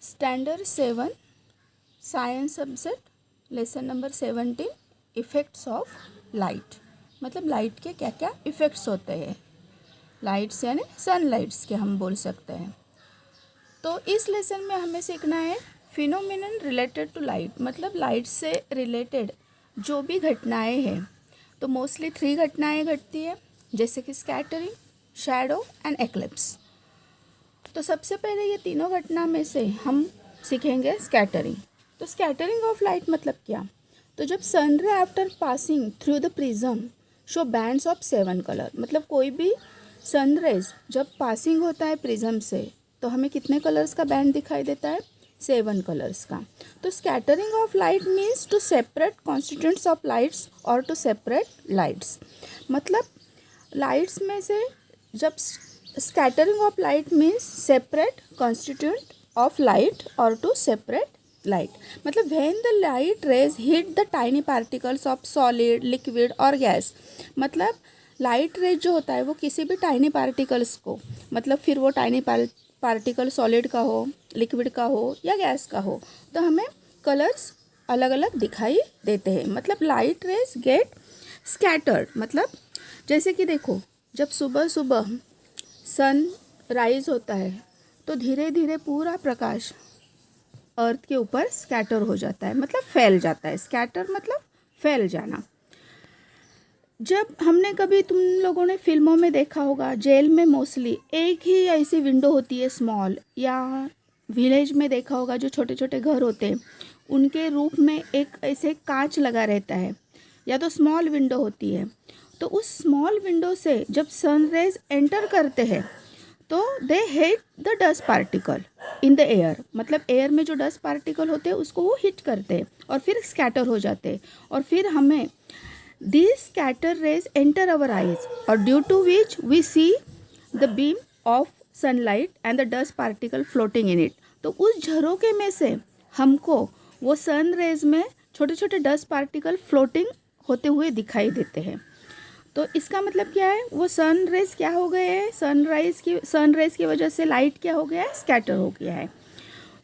Standard 7 science subject lesson number 17 effects of light. मतलब light के क्या क्या इफ़ेक्ट्स होते हैं। लाइट्स यानी सनलाइट्स के हम बोल सकते हैं। तो इस लेसन में हमें सीखना है फिनोमिनन रिलेटेड टू लाइट। मतलब लाइट से रिलेटेड जो भी घटनाएं हैं, तो मोस्टली 3 घटनाएं घटती है, जैसे कि स्कैटरिंग, शैडो एंड एक्लिप्स। तो सबसे पहले ये तीनों घटना में से हम सीखेंगे स्कैटरिंग। तो स्कैटरिंग ऑफ लाइट मतलब क्या? तो जब सन रे after passing through the prism show bands of 7 colour. मतलब कोई भी सन रेज जब पासिंग होता है प्रिज्म से, तो हमें कितने कलर्स का बैंड दिखाई देता है? 7 कलर्स का। तो scattering of light means to separate constituents of lights और टू सेपरेट लाइट्स। मतलब लाइट्स में से जब scattering of light means separate constituent of light और टू सेपरेट लाइट। मतलब when the light rays hit the tiny particles of solid, liquid और gas. मतलब light rays जो होता है वो किसी भी टाइनी पार्टिकल्स को, मतलब फिर वो टाइनी पार्टिकल सॉलिड का हो, लिक्विड का हो या गैस का हो, तो हमें कलर्स अलग अलग दिखाई देते हैं। मतलब लाइट रेज गेट स्कैटर्ड। मतलब जैसे कि देखो, जब सुबह सुबह सन राइज होता है तो धीरे धीरे पूरा प्रकाश अर्थ के ऊपर स्कैटर हो जाता है, मतलब फैल जाता है। स्कैटर मतलब फैल जाना। जब हमने कभी तुम लोगों ने फिल्मों में देखा होगा, जेल में मोस्टली एक ही ऐसी विंडो होती है स्मॉल, या विलेज में देखा होगा जो छोटे छोटे घर होते हैं उनके रूफ में एक ऐसे कांच लगा रहता है, या तो स्मॉल विंडो होती है। तो उस स्मॉल विंडो से जब सन रेज एंटर करते हैं तो they hit the dust particle in the air. मतलब एयर में जो डस्ट पार्टिकल होते हैं उसको वो हिट करते हैं और फिर स्कैटर हो जाते हैं, और फिर हमें this scatter rays enter our eyes, और due to which we see the beam of sunlight and the dust particle floating in it. तो उस झरोके में से हमको वो सन रेज में छोटे छोटे डस्ट पार्टिकल फ्लोटिंग होते हुए दिखाई देते हैं। तो इसका मतलब क्या है? वो सन रेज क्या हो गए हैं? सन रेज की वजह से लाइट क्या हो गया है? स्कैटर हो गया है।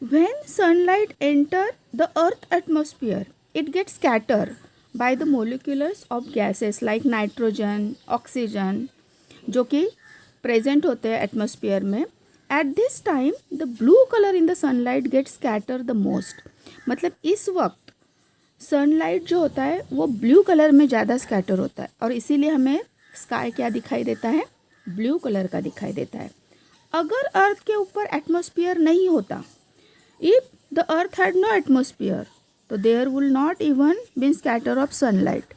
When sunlight enter the earth atmosphere it get scatter by the molecules of gases like nitrogen, oxygen, जो कि प्रेजेंट होते हैं एटमॉस्फेयर में। At this time the blue colour in the sunlight get scatter the most. मतलब इस वक्त sunlight जो होता है वो ब्लू कलर में ज़्यादा स्कैटर होता है, और इसीलिए हमें स्काई क्या दिखाई देता है? ब्लू कलर का दिखाई देता है। अगर अर्थ के ऊपर एटमॉस्फेयर नहीं होता, if the earth had no atmosphere, तो there will not even been scatter of sunlight.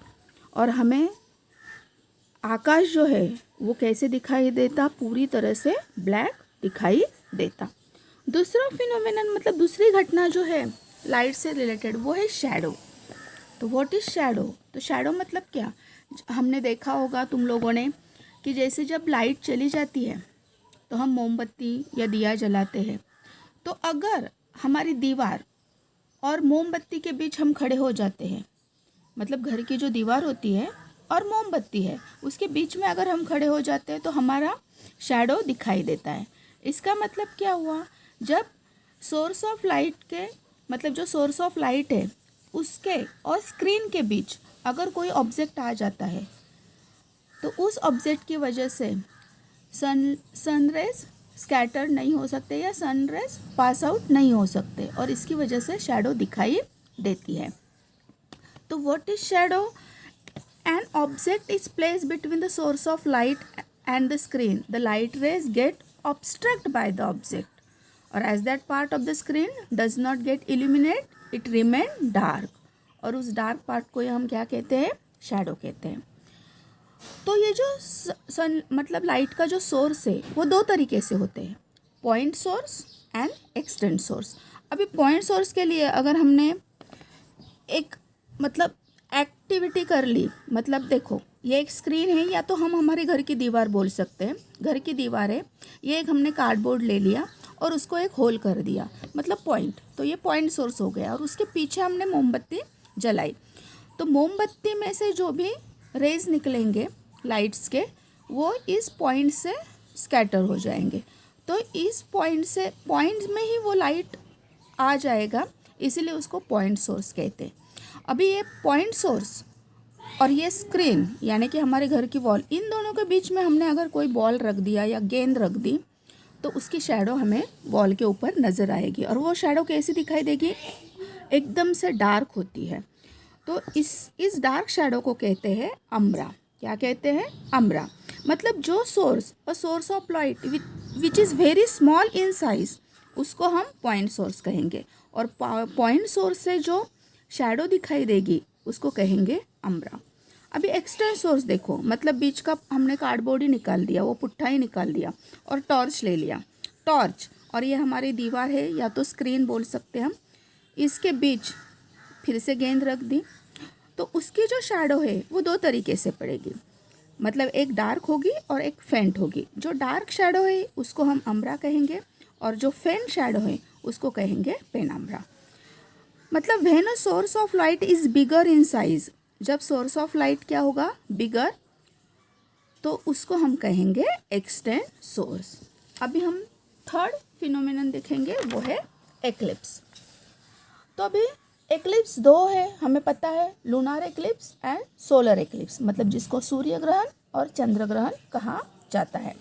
और हमें आकाश जो है वो कैसे दिखाई देता? पूरी तरह से ब्लैक दिखाई देता। दूसरा फिनोमेनन, मतलब दूसरी घटना जो है लाइट से रिलेटेड, वो है शैडो। तो व्हाट इज़ शैडो? तो शैडो मतलब क्या? हमने देखा होगा तुम लोगों ने कि जैसे जब लाइट चली जाती है तो हम मोमबत्ती या दिया जलाते हैं। तो अगर हमारी दीवार और मोमबत्ती के बीच हम खड़े हो जाते हैं, मतलब घर की जो दीवार होती है और मोमबत्ती है उसके बीच में अगर हम खड़े हो जाते हैं तो हमारा शैडो दिखाई देता है। इसका मतलब क्या हुआ? जब सोर्स ऑफ लाइट के, मतलब जो सोर्स ऑफ लाइट है उसके और स्क्रीन के बीच अगर कोई ऑब्जेक्ट आ जाता है तो उस ऑब्जेक्ट की वजह से सनरेज स्कैटर नहीं हो सकते या सनरेज पास आउट नहीं हो सकते, और इसकी वजह से शैडो दिखाई देती है। तो what is shadow? An object is placed between the source of light and the screen. The light rays get obstructed by the object, or as that part of the screen does not get illuminate, it remain dark, और उस dark part को हम क्या कहते हैं? Shadow कहते हैं। तो ये जो सन मतलब लाइट का जो सोर्स है वो 2 तरीके से होते हैं, point source and extent source. अभी पॉइंट सोर्स के लिए अगर हमने एक मतलब एक्टिविटी कर ली, मतलब देखो ये एक स्क्रीन है, या तो हम हमारे घर की दीवार बोल सकते हैं। घर की दीवार है, ये एक हमने कार्डबोर्ड ले लिया और उसको एक होल कर दिया, मतलब पॉइंट। तो ये पॉइंट सोर्स हो गया, और उसके पीछे हमने मोमबत्ती जलाई। तो मोमबत्ती में से जो भी रेज निकलेंगे लाइट्स के, वो इस पॉइंट से स्कैटर हो जाएंगे। तो इस पॉइंट में ही वो लाइट आ जाएगा, इसीलिए उसको पॉइंट सोर्स कहते हैं। अभी ये पॉइंट सोर्स और ये स्क्रीन यानी कि हमारे घर की वॉल, इन दोनों के बीच में हमने अगर कोई बॉल रख दिया या गेंद रख दी तो उसकी शैडो हमें वॉल के ऊपर नज़र आएगी। और वो शैडो कैसी दिखाई देगी? एकदम से डार्क होती है। तो इस डार्क शैडो को कहते हैं अम्ब्रा। क्या कहते हैं? अम्ब्रा। मतलब जो source, a source of light which is very small in size, उसको हम पॉइंट सोर्स कहेंगे। और पॉइंट सोर्स से जो शैडो दिखाई देगी उसको कहेंगे अम्ब्रा। अभी एक्सटर्नल सोर्स देखो, मतलब बीच का हमने कार्डबोर्ड ही निकाल दिया, वो पुट्ठा ही निकाल दिया और टॉर्च ले लिया। टॉर्च और ये हमारी दीवार है या तो स्क्रीन बोल सकते हैं हम, इसके बीच फिर से गेंद रख दी तो उसकी जो शैडो है वो दो तरीके से पड़ेगी। मतलब एक डार्क होगी और एक फेंट होगी। जो डार्क शैडो है उसको हम अम्ब्रा कहेंगे और जो फेंट शैडो है उसको कहेंगे पेनम्ब्रा। मतलब when a source of light is bigger in size, जब सोर्स ऑफ लाइट क्या होगा? बिगर, तो उसको हम कहेंगे एक्सटेंड सोर्स। अभी हम थर्ड फिनोमेनन देखेंगे, वो है एक्लिप्स। तो अभी एक्लिप्स दो है, हमें पता है, lunar eclipse and solar eclipse, मतलब जिसको सूर्य ग्रहण और चंद्र ग्रहण कहा जाता है।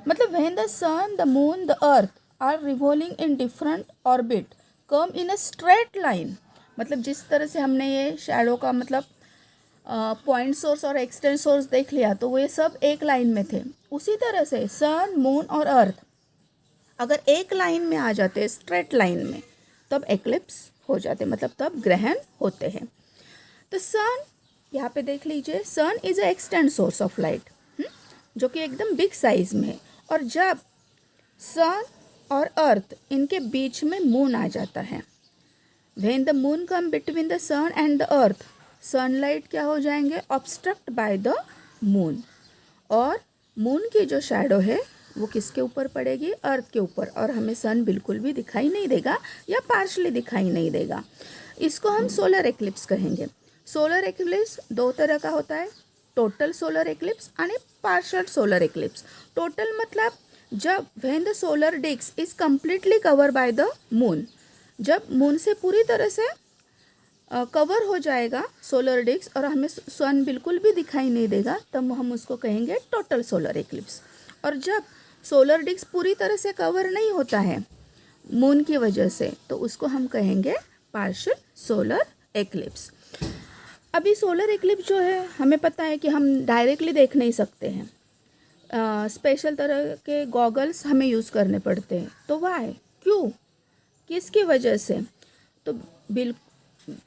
मतलब when the sun, the moon, the earth are revolving in different orbit come in a straight line, मतलब जिस तरह से हमने ये शैडो का मतलब पॉइंट सोर्स और एक्सटेंड सोर्स देख लिया तो वो ये सब एक लाइन में थे, उसी तरह से सन, मून और अर्थ अगर एक लाइन में आ जाते, स्ट्रेट लाइन में, तब एक्लिप्स हो जाते, मतलब तब ग्रहण होते हैं। तो सन, यहाँ पे देख लीजिए, sun is a extend source of light, जो कि एकदम बिग साइज में है। और जब सन और अर्थ इनके बीच में मून आ जाता है, when the moon come between the sun and the earth, sunlight क्या हो जाएंगे? Obstruct by the moon. और मून की जो शैडो है वो किसके ऊपर पड़ेगी? अर्थ के ऊपर, और हमें सन बिल्कुल भी दिखाई नहीं देगा या पार्शली दिखाई नहीं देगा। इसको हम सोलर एक्लिप्स कहेंगे। सोलर एक्लिप्स दो तरह का होता है, टोटल सोलर एक्लिप्स आणि पार्शल सोलर एक्लिप्स। टोटल मतलब जब when the solar disc is completely covered by the moon, जब मून से पूरी तरह से कवर हो जाएगा सोलर डिस्क और हमें सन बिल्कुल भी दिखाई नहीं देगा, तब हम उसको कहेंगे टोटल सोलर एक्लिप्स। और जब सोलर डिस्क पूरी तरह से कवर नहीं होता है मून की वजह से, तो उसको हम कहेंगे पार्शियल सोलर एक्लिप्स। अभी सोलर एक्लिप्स जो है हमें पता है कि हम डायरेक्टली देख नहीं सकते हैं, स्पेशल तरह के गॉगल्स हमें यूज़ करने पड़ते हैं। तो वाई, क्यों, किसकी वजह से? तो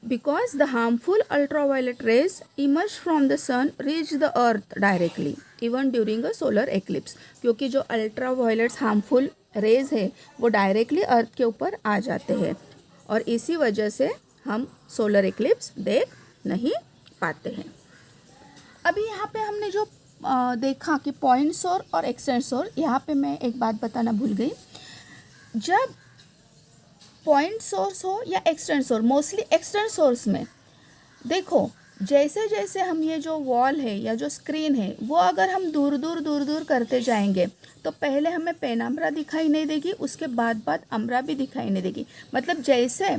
because the harmful ultraviolet rays emerge from the sun reach the earth directly even during a solar eclipse, क्योंकि जो अल्ट्रावायलेट्स हार्मफुल रेज है वो डायरेक्टली अर्थ के ऊपर आ जाते हैं और इसी वजह से हम सोलर एक्लिप्स देख नहीं पाते हैं। अभी यहाँ पे हमने जो देखा कि पॉइंट सोर्स और एक्सटेंड सोर्स, यहाँ पे मैं एक बात बताना भूल गई। जब पॉइंट सोर्स हो या extend source, mostly extend source में देखो, जैसे जैसे हम ये जो वॉल है या जो स्क्रीन है वो अगर हम दूर दूर करते जाएंगे तो पहले हमें पेनम्ब्रा दिखाई नहीं देगी, उसके बाद अम्ब्रा भी दिखाई नहीं देगी। मतलब जैसे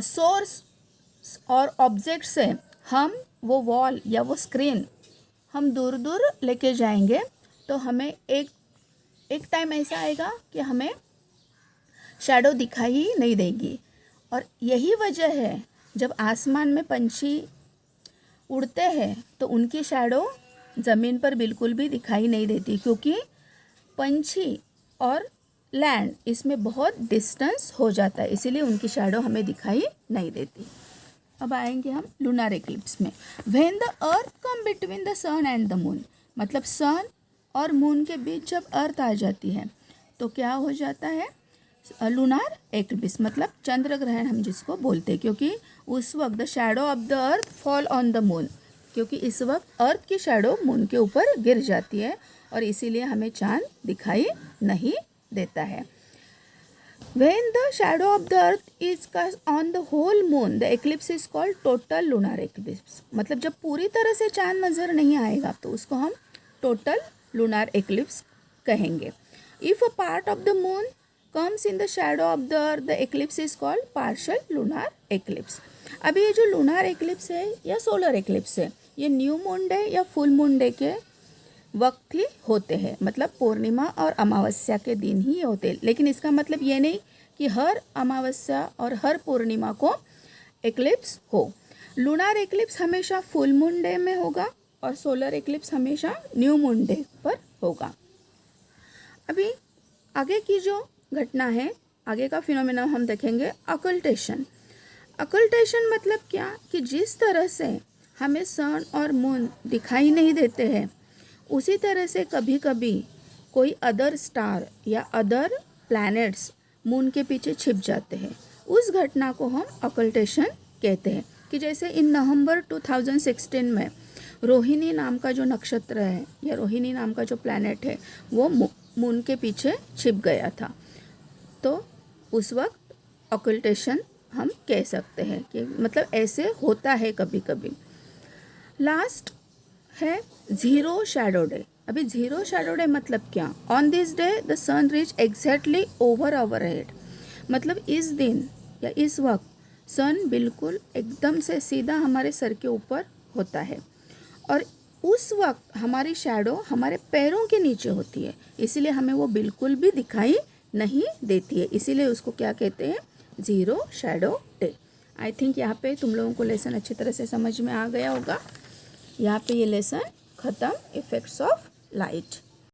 सोर्स और ऑब्जेक्ट से हम वो वॉल या वो स्क्रीन हम दूर दूर लेके जाएंगे तो हमें एक टाइम ऐसा आएगा कि हमें शैडो दिखाई ही नहीं देगी। और यही वजह है जब आसमान में पंछी उड़ते हैं तो उनकी शैडो ज़मीन पर बिल्कुल भी दिखाई नहीं देती, क्योंकि पंछी और लैंड इसमें बहुत डिस्टेंस हो जाता है, इसीलिए उनकी शैडो हमें दिखाई नहीं देती। अब आएंगे हम लूनार एक्लिप्स में। When the earth come between the sun and the moon, मतलब सन और मून के बीच जब अर्थ आ जाती है तो क्या हो जाता है? लूनार एक्लिप्स, मतलब चंद्र ग्रहण हम जिसको बोलते हैं, क्योंकि उस वक्त the shadow of the earth fall on the moon, क्योंकि इस वक्त अर्थ की शैडो मून के ऊपर गिर जाती है और इसीलिए हमें चांद दिखाई नहीं देता है। When the shadow of the earth is cast on the whole moon, the eclipse is called total lunar eclipse। मतलब जब पूरी तरह से चांद नज़र नहीं आएगा तो उसको हम टोटल lunar eclipse कहेंगे। If a part of the moon comes in the shadow of the earth, the eclipse is called partial lunar eclipse. अभी ये जो lunar eclipse है या solar eclipse है, ये न्यू मून डे या फुल मून डे के वक्त ही होते हैं, मतलब पूर्णिमा और अमावस्या के दिन ही होते हैं। लेकिन इसका मतलब ये नहीं कि हर अमावस्या और हर पूर्णिमा को एक्लिप्स हो। लूनार एक्लिप्स हमेशा फुल मून डे में होगा और सोलर एक्लिप्स हमेशा न्यू मून डे पर होगा। अभी आगे की जो घटना है, आगे का फिनोमेना हम देखेंगे अकल्टेशन। अकल्टेशन मतलब क्या कि जिस तरह से हमें सन और मून दिखाई नहीं देते हैं, उसी तरह से कभी कभी कोई अदर स्टार या अदर प्लैनेट्स मून के पीछे छिप जाते हैं। उस घटना को हम अकल्टेशन कहते हैं। कि जैसे इन नवंबर 2016 में रोहिणी नाम का जो नक्षत्र है या रोहिणी नाम का जो प्लैनेट है वो मून के पीछे छिप गया था, तो उस वक्त अकल्टेशन हम कह सकते हैं कि मतलब ऐसे होता है कभी कभी। लास्ट है ज़ीरो शैडो डे। अभी ज़ीरो शैडो डे मतलब क्या? On this day the sun reach exactly over our head. मतलब इस दिन या इस वक्त सन बिल्कुल एकदम से सीधा हमारे सर के ऊपर होता है और उस वक्त हमारी शैडो हमारे पैरों के नीचे होती है, इसीलिए हमें वो बिल्कुल भी दिखाई नहीं देती है। इसीलिए उसको क्या कहते हैं? Zero shadow day. I think यहाँ पे तुम लोगों को लेसन अच्छी तरह से समझ में आ गया होगा। यहाँ पे ये लेसन ख़त्म, इफ़ेक्ट्स ऑफ लाइट।